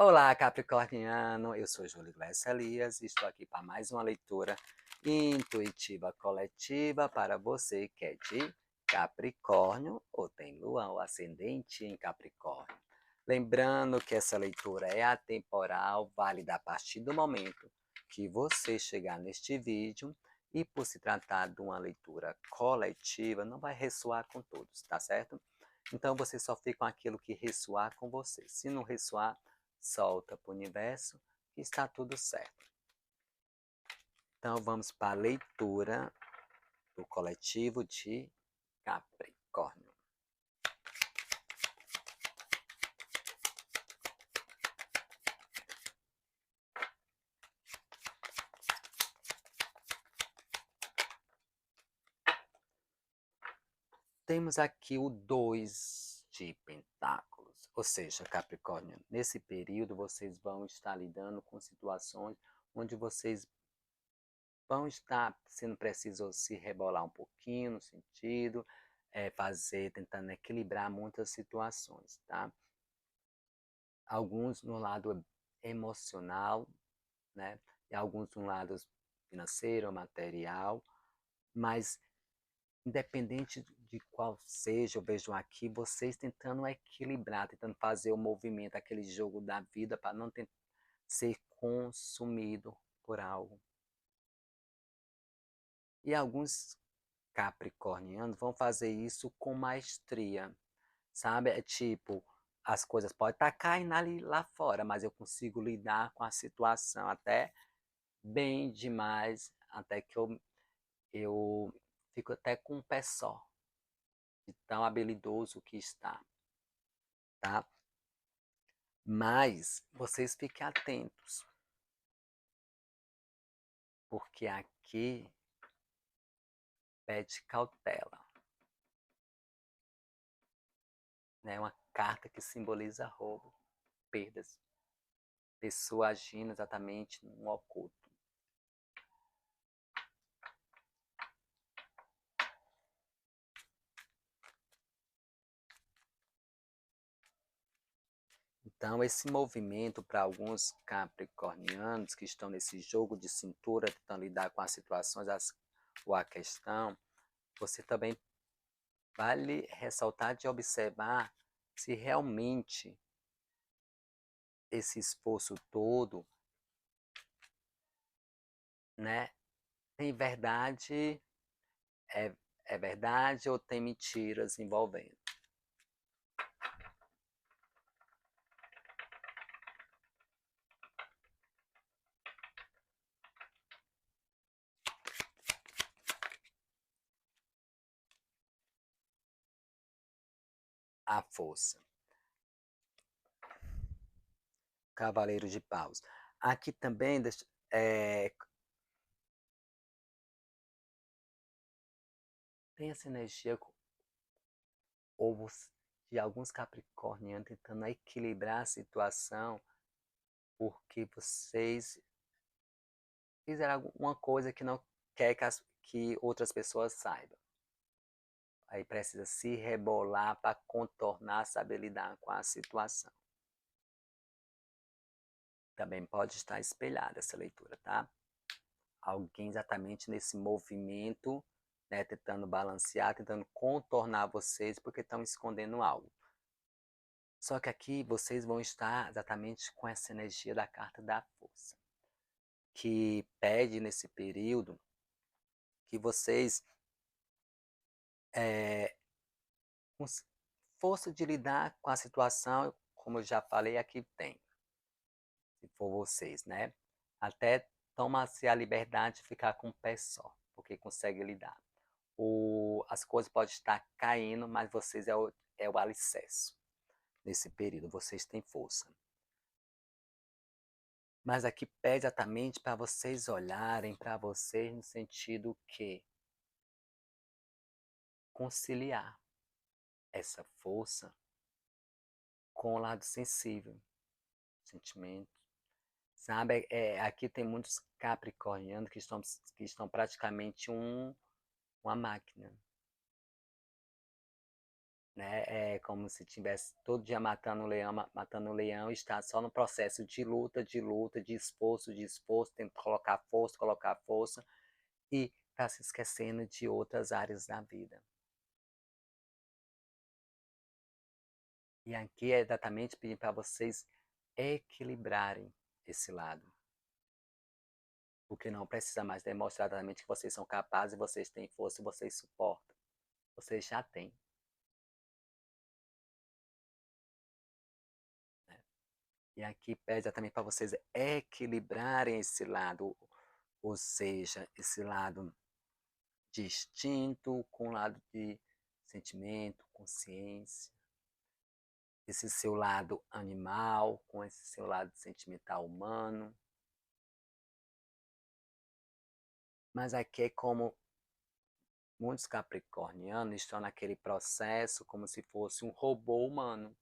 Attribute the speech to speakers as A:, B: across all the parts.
A: Olá, Capricorniano! Eu sou Júlio Glécio Elias e estou aqui para mais uma leitura intuitiva coletiva para você que é de Capricórnio ou tem Lua ou ascendente em Capricórnio. Lembrando que essa leitura é atemporal, válida a partir do momento que você chegar neste vídeo e por se tratar de uma leitura coletiva, não vai ressoar com todos, tá certo? Então você só fica com aquilo que ressoar com você. Se não ressoar, solta para o universo que está tudo certo. Então vamos para a leitura do coletivo de Capricórnio. Temos aqui o 2 de pentáculos, ou seja, Capricórnio, nesse período vocês vão estar lidando com situações onde vocês vão estar sendo precisos se rebolar um pouquinho no sentido, tentando equilibrar muitas situações, tá? Alguns no lado emocional, né? E alguns no lado financeiro, material, mas independente de qual seja, eu vejo aqui vocês tentando equilibrar, tentando fazer o movimento, aquele jogo da vida para não ser consumido por algo. E alguns capricornianos vão fazer isso com maestria, sabe? É tipo, as coisas podem estar caindo ali lá fora, mas eu consigo lidar com a situação até bem demais, até que eu fico até com um pé só, de tão habilidoso que está, tá? Mas vocês fiquem atentos, porque aqui pede cautela, né? Uma carta que simboliza roubo, perdas, pessoa agindo exatamente no oculto. Então, esse movimento para alguns capricornianos que estão nesse jogo de cintura, tentando lidar com as situações ou a questão, você também vale ressaltar de observar se realmente esse esforço todo, né, tem verdade, é, é verdade ou tem mentiras envolvendo. A força. Cavaleiro de Paus. Aqui também tem essa energia ou de alguns capricornianos tentando equilibrar a situação porque vocês fizeram alguma coisa que não quer que outras pessoas saibam. Aí precisa se rebolar para contornar, saber lidar com a situação. Também pode estar espelhada essa leitura, tá? Alguém exatamente nesse movimento, né, tentando balancear, tentando contornar vocês porque estão escondendo algo. Só que aqui vocês vão estar exatamente com essa energia da carta da força, que pede nesse período que vocês, com força de lidar com a situação, como eu já falei, aqui tem, se for vocês, né? Até toma-se a liberdade de ficar com o pé só, porque consegue lidar. As coisas podem estar caindo, mas vocês é o alicerce. Nesse período, vocês têm força. Mas aqui pede exatamente para vocês olharem para vocês no sentido que conciliar essa força com o lado sensível, sentimento. Sabe, aqui tem muitos capricornianos que estão praticamente uma máquina, né? É como se tivesse todo dia matando o leão, e está só no processo de luta, de esforço, tenta colocar força, e está se esquecendo de outras áreas da vida. E aqui é exatamente pedir para vocês equilibrarem esse lado. Porque não precisa mais demonstrar exatamente que vocês são capazes, vocês têm força, vocês suportam. Vocês já têm. Né? E aqui pede exatamente para vocês equilibrarem esse lado, ou seja, esse lado de instinto com o lado de sentimento, consciência. Esse seu lado animal com esse seu lado sentimental humano. Mas aqui é como muitos capricornianos estão naquele processo como se fosse um robô humano.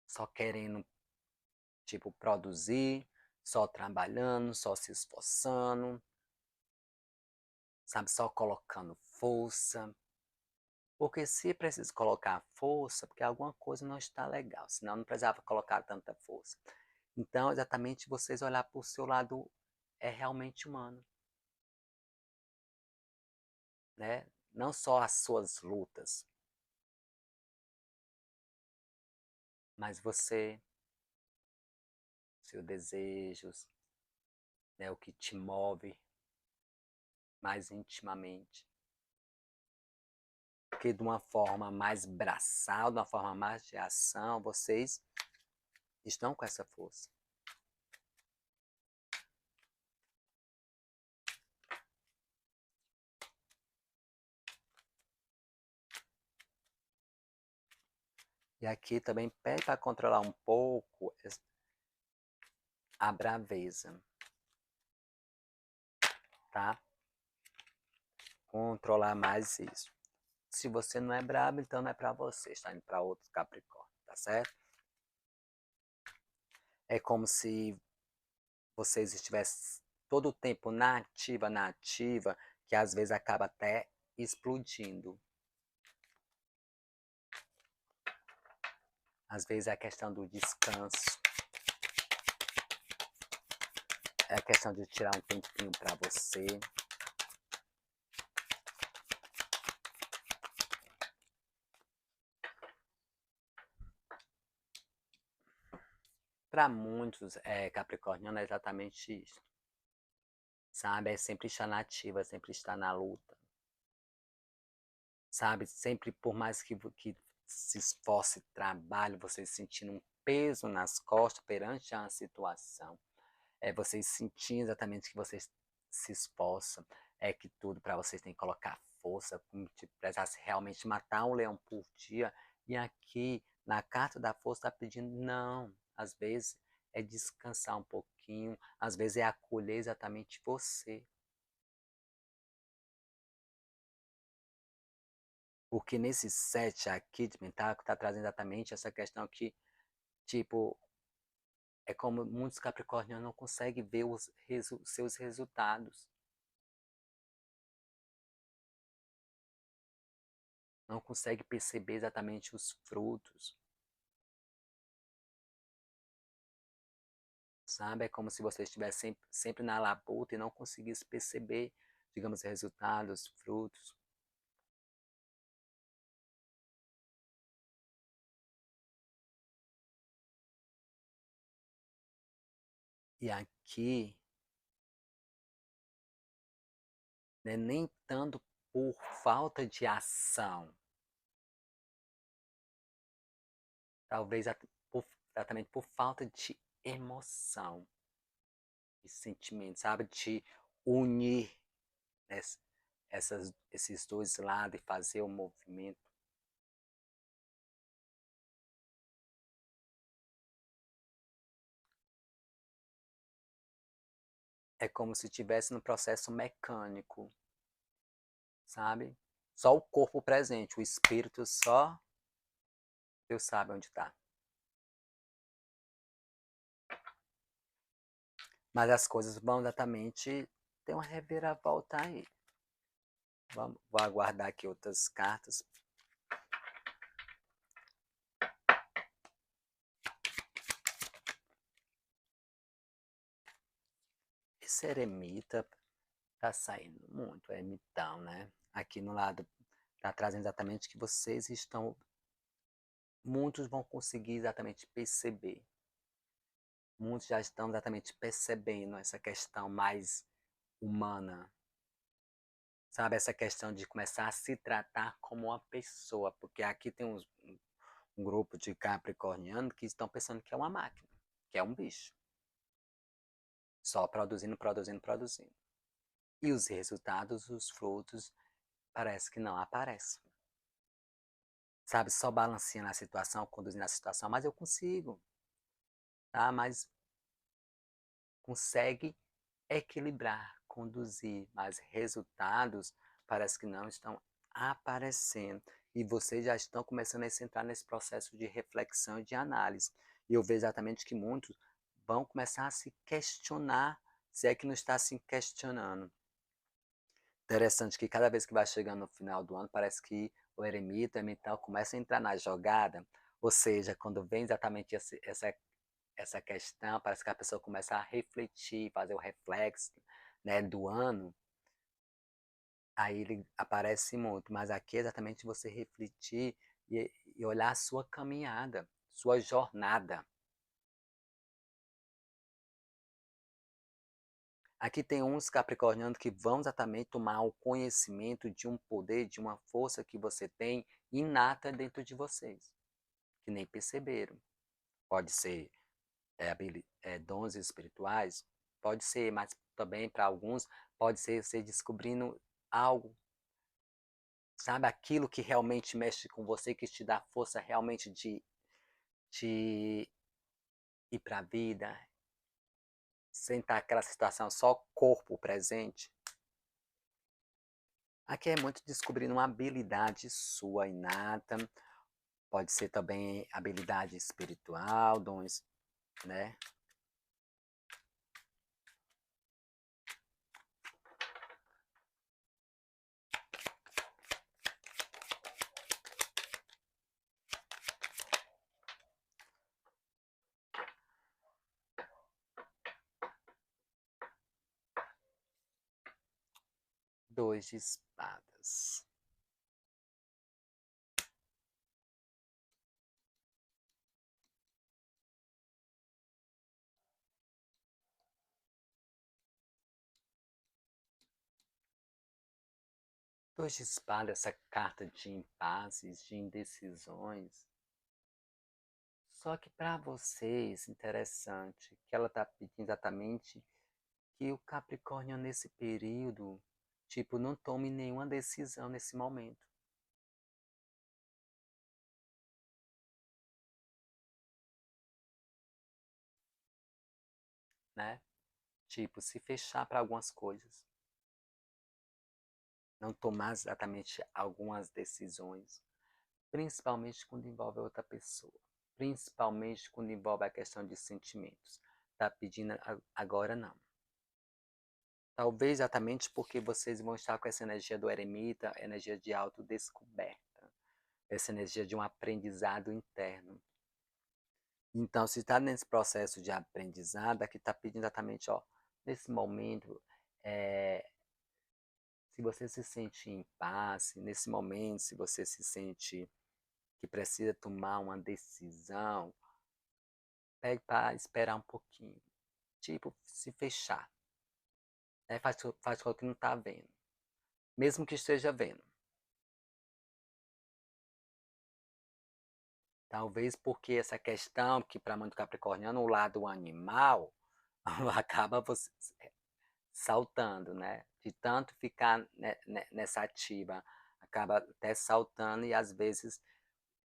A: Só querendo, tipo, produzir, só trabalhando, só se esforçando, sabe, só colocando força. Porque se precisa colocar força, porque alguma coisa não está legal, senão não precisava colocar tanta força. Então, exatamente vocês olhar para o seu lado realmente humano. Né? Não só as suas lutas, mas você, seus desejos, né? O que te move mais intimamente. Porque de uma forma mais braçal, de uma forma mais de ação, vocês estão com essa força. E aqui também pede para controlar um pouco a braveza, tá? Controlar mais isso. Se você não é bravo, então não é para você, está indo para outro Capricórnio, tá certo? É como se vocês estivessem todo o tempo na ativa, que às vezes acaba até explodindo. Às vezes é a questão do descanso, é a questão de tirar um tempinho para você. Para muitos, capricorniano é exatamente isso. Sabe? É sempre estar na ativa, sempre estar na luta. Sabe? Sempre, por mais que se esforce, trabalhe, vocês sentindo um peso nas costas perante a situação. É vocês sentindo exatamente que vocês se esforçam. É que tudo para vocês tem que colocar força, como se precisasse realmente matar um leão por dia. E aqui, na carta da força, está pedindo não. Às vezes é descansar um pouquinho, às vezes é acolher exatamente você. Porque nesse set aqui de Pentáculo está trazendo exatamente essa questão que, tipo, é como muitos capricornianos não conseguem ver os seus resultados. Não conseguem perceber exatamente os frutos. Sabe? É como se você estivesse sempre na labuta e não conseguisse perceber, digamos, resultados, frutos. E aqui, né, nem tanto por falta de ação, talvez exatamente por falta de emoção e sentimento, sabe? De unir, né, esses dois lados e fazer o movimento. É como se estivesse no processo mecânico, sabe? Só o corpo presente, o espírito só Deus sabe onde está. Mas as coisas vão exatamente ter uma reviravolta aí. Vou aguardar aqui outras cartas Esse eremita tá saindo muito, ermitão, né? Aqui no lado tá trazendo exatamente que vocês estão, muitos vão conseguir exatamente perceber. Muitos já estão exatamente percebendo essa questão mais humana, sabe? Essa questão de começar a se tratar como uma pessoa, porque aqui tem um grupo de capricornianos que estão pensando que é uma máquina, que é um bicho, só produzindo, produzindo, produzindo. E os resultados, os frutos, parece que não aparecem. Sabe, só balanceando a situação, conduzindo a situação, mas eu consigo, tá? Mas consegue equilibrar, conduzir, mas resultados parece que não estão aparecendo. E vocês já estão começando a se entrar nesse processo de reflexão e de análise. E eu vejo exatamente que muitos vão começar a se questionar, se é que não está se questionando. Interessante que cada vez que vai chegando no final do ano, parece que o eremita, o ermitão, começa a entrar na jogada, ou seja, quando vem exatamente essa questão, parece que a pessoa começa a refletir, fazer o reflexo, né, do ano, aí ele aparece muito, mas aqui é exatamente você refletir e olhar a sua caminhada, sua jornada. Aqui tem uns capricornianos que vão exatamente tomar o conhecimento de um poder, de uma força que você tem inata dentro de vocês, que nem perceberam. Pode ser dons espirituais, pode ser, mas também para alguns pode ser você descobrindo algo, sabe, aquilo que realmente mexe com você, que te dá força realmente de ir para a vida, sem estar aquela situação só corpo presente. Aqui é muito descobrindo uma habilidade sua inata, pode ser também habilidade espiritual, dons, né? Dois de espadas. Dois de espadas, essa carta de impases, de indecisões. Só que para vocês, interessante, que ela está pedindo exatamente que o Capricórnio nesse período, tipo, não tome nenhuma decisão nesse momento. Né? Tipo, se fechar para algumas coisas. Não tomar exatamente algumas decisões. Principalmente quando envolve outra pessoa. Principalmente quando envolve a questão de sentimentos. Tá pedindo agora não. Talvez exatamente porque vocês vão estar com essa energia do eremita, energia de autodescoberta, essa energia de um aprendizado interno. Então, se está nesse processo de aprendizado, aqui está pedindo exatamente, ó, nesse momento, se você se sente em paz, nesse momento, se você se sente que precisa tomar uma decisão, pegue para esperar um pouquinho. Tipo, se fechar. Né? Faz com que não está vendo. Mesmo que esteja vendo. Talvez porque essa questão, que para muito capricorniano, o lado animal acaba você saltando, né? De tanto ficar nessa ativa, acaba até saltando e às vezes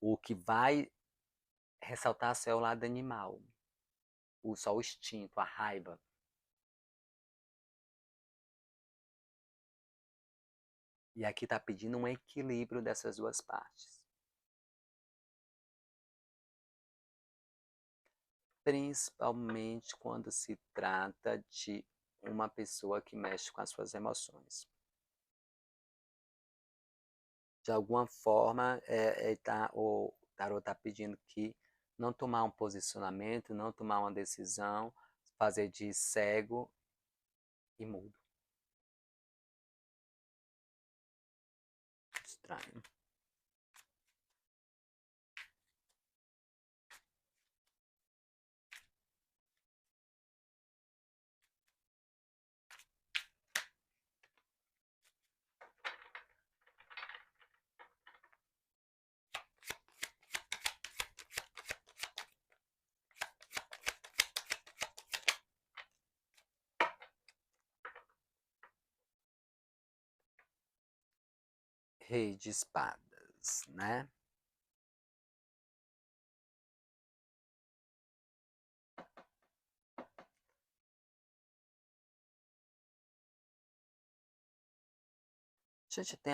A: o que vai ressaltar só é o lado animal, só o instinto, a raiva. E aqui está pedindo um equilíbrio dessas duas partes. Principalmente quando se trata de uma pessoa que mexe com as suas emoções. De alguma forma, o tarot está pedindo que não tomar um posicionamento, não tomar uma decisão, fazer de cego e mudo. Estranho. Rei de espadas, né? Gente, tem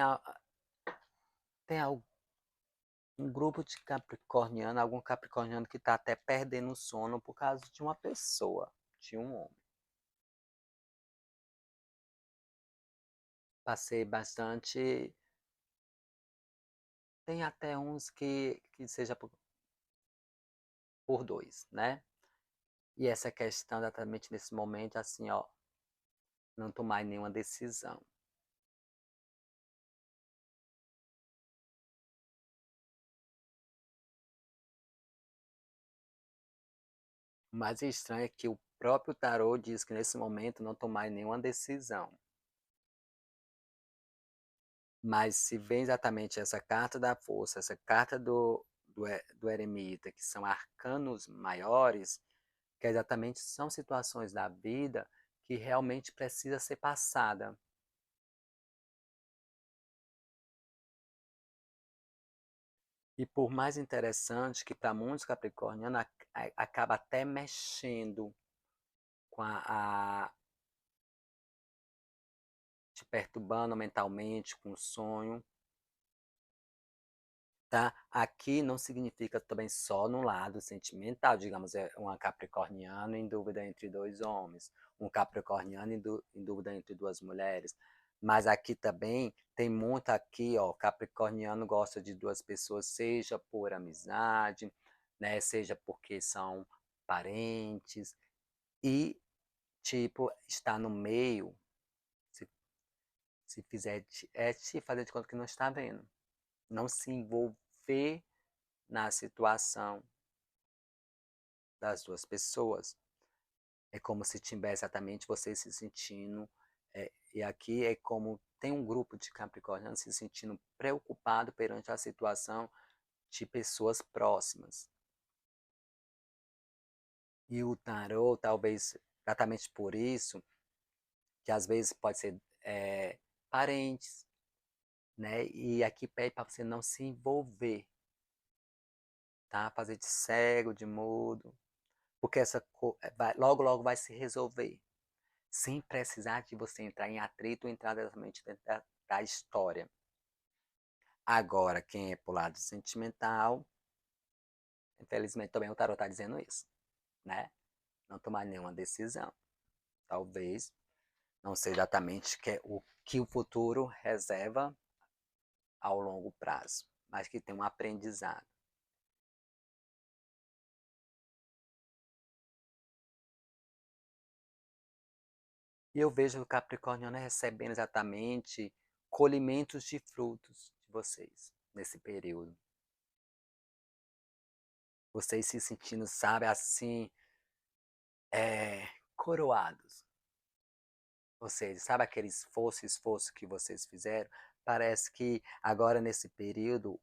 A: um grupo de capricorniano, algum capricorniano que está até perdendo o sono por causa de uma pessoa, de um homem. Passei bastante. Tem até uns que seja por dois, né? E essa questão exatamente nesse momento, assim, ó, não tomar nenhuma decisão. O mais estranho é que o próprio tarô diz que nesse momento não tomar nenhuma decisão. Mas se vem exatamente essa carta da força, essa carta do eremita, que são arcanos maiores, que exatamente são situações da vida que realmente precisa ser passada. E por mais interessante que para muitos capricornianos acaba até mexendo com te perturbando mentalmente com o sonho, tá? Aqui não significa também só no lado sentimental, digamos, é uma capricorniana em dúvida entre dois homens, um capricorniano em dúvida entre duas mulheres. Mas aqui também tem muito aqui, ó, capricorniano gosta de duas pessoas, seja por amizade, né, seja porque são parentes e tipo está no meio, se, se fizer é se fazer de conta que não está vendo, não se envolver na situação das duas pessoas. É como se tivesse exatamente você se sentindo, e aqui é como tem um grupo de capricornianos se sentindo preocupado perante a situação de pessoas próximas. E o tarô, talvez exatamente por isso, que às vezes pode ser parentes, né? E aqui pede para você não se envolver, tá? Fazer de cego, de mudo, porque logo, logo vai se resolver, sem precisar de você entrar em atrito ou entrar diretamente dentro da história. Agora, quem é pro lado sentimental, infelizmente também o tarot está dizendo isso, né? Não tomar nenhuma decisão. Talvez não sei exatamente o que o futuro reserva ao longo prazo, mas que tem um aprendizado. E eu vejo o Capricorniano recebendo exatamente colhimentos de frutos de vocês nesse período. Vocês se sentindo, sabe, assim, coroados. Ou seja, sabe aquele esforço que vocês fizeram? Parece que agora nesse período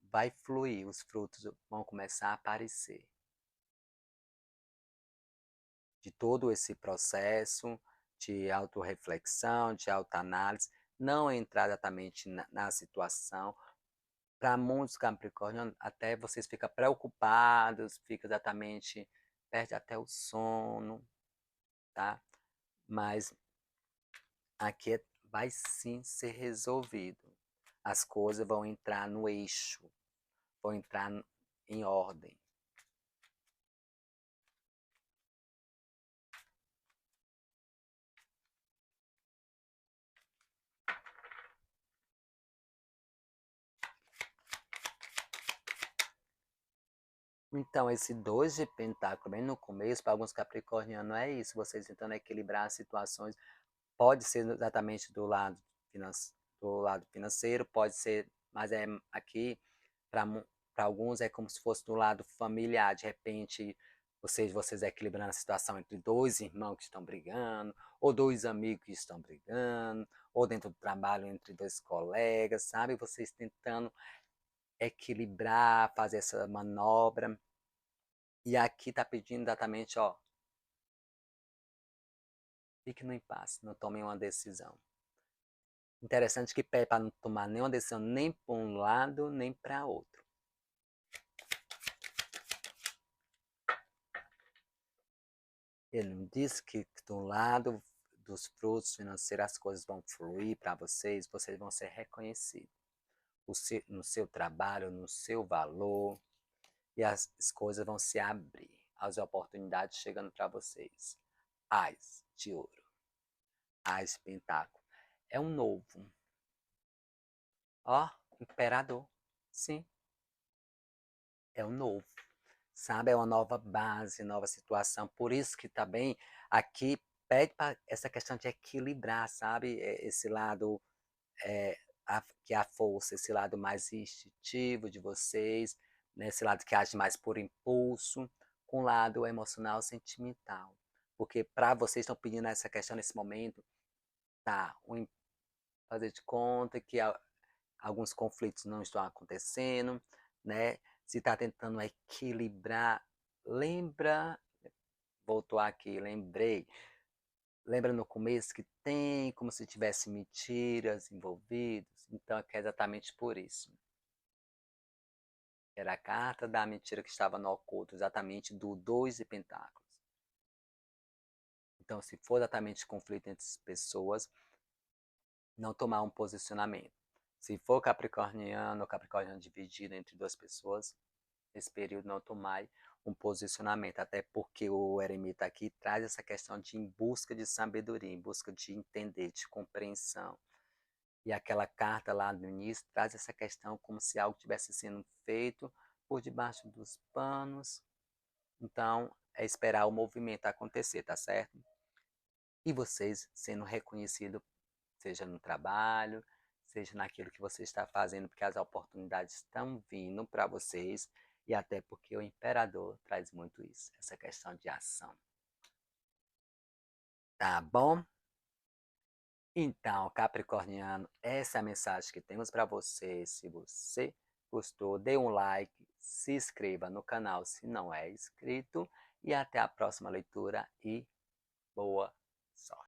A: vai fluir, os frutos vão começar a aparecer. De todo esse processo de autorreflexão, de autoanálise, não entrar exatamente na situação. Para muitos capricornianos, até vocês ficam preocupados, fica exatamente, perde até o sono, tá? Mas aqui vai sim ser resolvido. As coisas vão entrar no eixo, vão entrar em ordem. Então, esse 2 de pentáculo, bem no começo, para alguns capricornianos é isso, vocês tentando equilibrar as situações, Pode ser exatamente do lado financeiro, pode ser, mas aqui para alguns é como se fosse do lado familiar. De repente, vocês equilibrando a situação entre dois irmãos que estão brigando, ou dois amigos que estão brigando, ou dentro do trabalho entre dois colegas, sabe? Vocês tentando equilibrar, fazer essa manobra. E aqui está pedindo exatamente, ó, fique no impasse, não tome uma decisão. Interessante que pede para não tomar nenhuma decisão nem para um lado, nem para outro. Ele não disse que do lado dos frutos financeiros as coisas vão fluir para vocês vão ser reconhecidos no seu trabalho, no seu valor, e as coisas vão se abrir, as oportunidades chegando para vocês. Ás de ouro, ás pentáculo. É um novo. Ó, imperador. Sim, é um novo. Sabe, é uma nova base, nova situação. Por isso que também aqui pede para essa questão de equilibrar, sabe? Esse lado é, que é a força, esse lado mais instintivo de vocês, né? Esse lado que age mais por impulso, com o lado emocional sentimental. Porque para vocês estão pedindo essa questão nesse momento, tá? Fazer de conta que alguns conflitos não estão acontecendo, né? Se está tentando equilibrar, lembra, voltou aqui, lembrei, lembra no começo que tem como se tivesse mentiras envolvidas, então é exatamente por isso. Era a carta da mentira que estava no oculto, exatamente do 2 de pentáculos. Então, se for exatamente conflito entre as pessoas, não tomar um posicionamento. Se for capricorniano ou capricorniano dividido entre duas pessoas, nesse período não tomar um posicionamento, até porque o eremita aqui traz essa questão de em busca de sabedoria, em busca de entender, de compreensão. E aquela carta lá no início traz essa questão como se algo tivesse sendo feito por debaixo dos panos. Então, é esperar o movimento acontecer, tá certo? E vocês sendo reconhecidos, seja no trabalho, seja naquilo que você está fazendo, porque as oportunidades estão vindo para vocês e até porque o imperador traz muito isso, essa questão de ação. Tá bom? Então, Capricorniano, essa é a mensagem que temos para você. Se você gostou, dê um like, se inscreva no canal se não é inscrito e até a próxima leitura e boa sorte.